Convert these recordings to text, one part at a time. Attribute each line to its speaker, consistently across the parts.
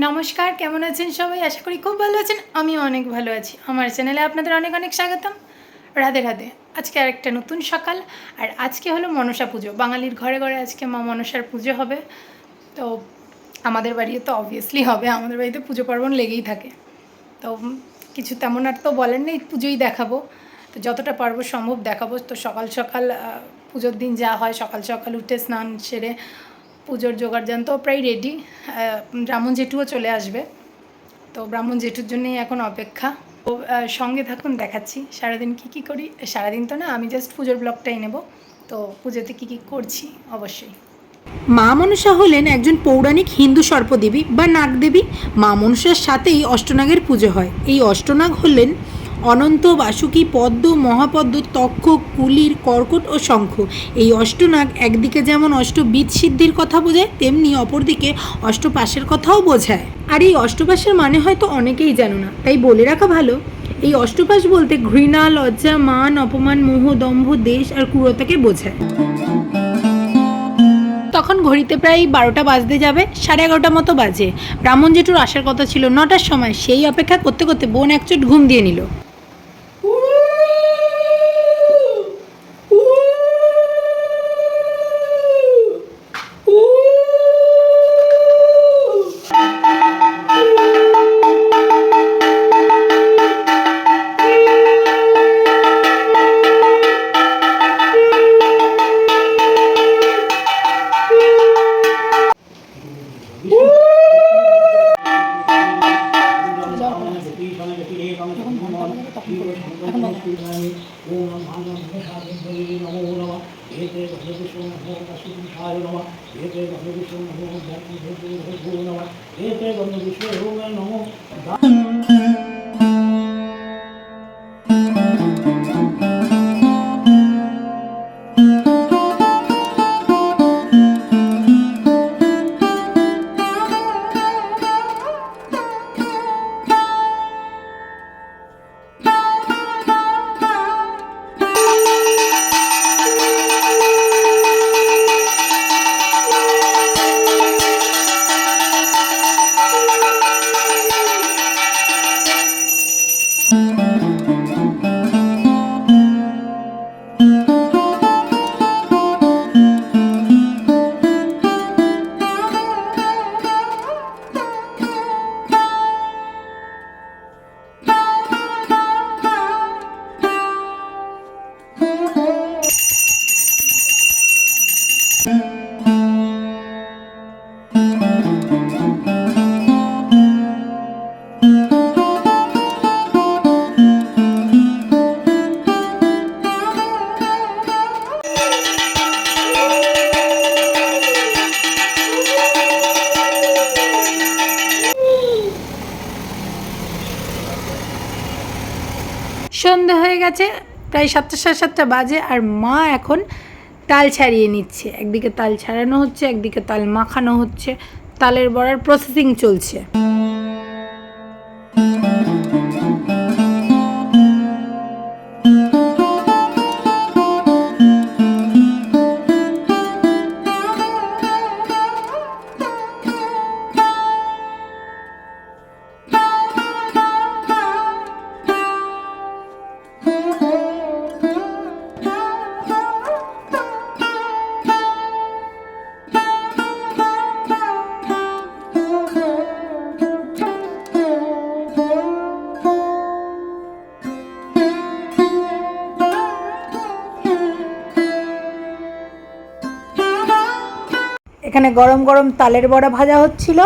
Speaker 1: নমস্কার, কেমন আছেন সবাই? আশা করি খুব ভালো আছেন। আমিও অনেক ভালো আছি। আমার চ্যানেলে আপনাদের অনেক অনেক স্বাগতম। রাধে রাধে। আজকে আরেকটা নতুন সকাল, আর আজকে হলো মনসা পুজো। বাঙালির ঘরে ঘরে আজকে মা মনসার পুজো হবে। তো আমাদের বাড়িও তো অবভিয়াসলি হবে, আমাদের বাড়িতে পুজো পার্বণ লেগেই থাকে। তো কিছু তেমন আর তো বলেন নেই, পুজোই দেখাবো। তো যতটা পারবো সম্ভব দেখাবো। তো সকাল সকাল পুজোর দিন যা হয়, সকাল সকাল উঠে স্নান সেরে পুজোর জোগাড়যন্ত্র প্রায় রেডি। ব্রাহ্মণ জেঠুও চলে আসবে, তো ব্রাহ্মণ জেঠুর জন্যই এখন অপেক্ষা। তো সঙ্গে থাকুন, দেখাচ্ছি সারাদিন কী করি। সারাদিন তো না, আমি জাস্ট পুজোর ব্লগটাই নেব। তো পুজোতে কী করছি অবশ্যই।
Speaker 2: মা মনসা হলেন একজন পৌরাণিক হিন্দু সর্পদেবী বা নাগদেবী। মা মনসার সাথেই অষ্টনাগের পুজো হয়। এই অষ্টনাগ হলেন অনন্ত, বাসুকী, পদ্ম, মহাপদ্ম, তক্ষ, কুলির, কর্কট ও শঙ্খ। এই অষ্টনাগ একদিকে যেমন অষ্টবিদ সিদ্ধির কথা বোঝায়, তেমনি অপরদিকে অষ্টপাশের কথাও বোঝায়। আর এই অষ্টপাশের মানে হয়তো অনেকেই জানো না, তাই বলে রাখা ভালো। এই অষ্টপাশ বলতে ঘৃণা, লজ্জা, মান, অপমান, মোহ, দম্ভ, দেশ আর ক্রূরতাকে বোঝায়। তখন ঘড়িতে প্রায় 12টা বাজতে যাবে, 11:30 মতো বাজে। ব্রাহ্মণ জেঠুর আসার কথা ছিল 9টার সময়। সেই অপেক্ষা করতে করতে বোন একচোট ঘুম দিয়ে নিল। সন্ধে হয়ে গেছে, প্রায় 7টা, 7:30 বাজে। আর মা এখন তাল ছাড়িয়ে নিচ্ছে। একদিকে তাল ছাড়ানো হচ্ছে, একদিকে তাল মাখানো হচ্ছে। তালের বড়ার প্রসেসিং চলছে। এখানে গরম গরম তালের বড়া ভাজা হচ্ছিল।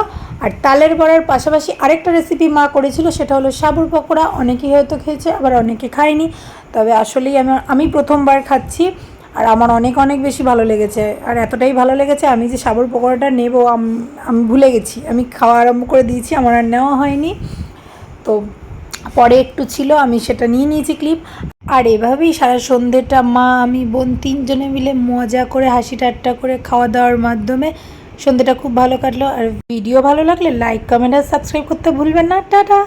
Speaker 2: আর তালের বড়ার পাশাপাশি আরেকটা রেসিপি মা করেছিল, সেটা হলো সাবুর পকোড়া। অনেকেই হয়তো খেয়েছে, আবার অনেকে খায়নি। তবে আসলেই আমি প্রথমবার খাচ্ছি, আর আমার অনেক অনেক বেশি ভালো লেগেছে। আর এতটাই ভালো লেগেছে, আমি যে সাবুর পকোড়াটা নেব আমি ভুলে গেছি। আমি খাওয়া আরম্ভ করে দিয়েছি, আমার আর নেওয়া হয়নি। তো পরে একটু ছিল, আমি সেটা নিয়ে নিয়েছি ক্লিপ। আর এভাবেই সারা সন্ধ্যেটা মা, আমি, বোন 3জনে মিলে মজা করে, হাসি ঠাট্টা করে, খাওয়া দাওয়ার মাধ্যমে সন্ধ্যেটা খুব ভালো কাটলো। আর ভিডিও ভালো লাগলে লাইক, কমেন্ট আর সাবস্ক্রাইব করতে ভুলবেন না। টাটা।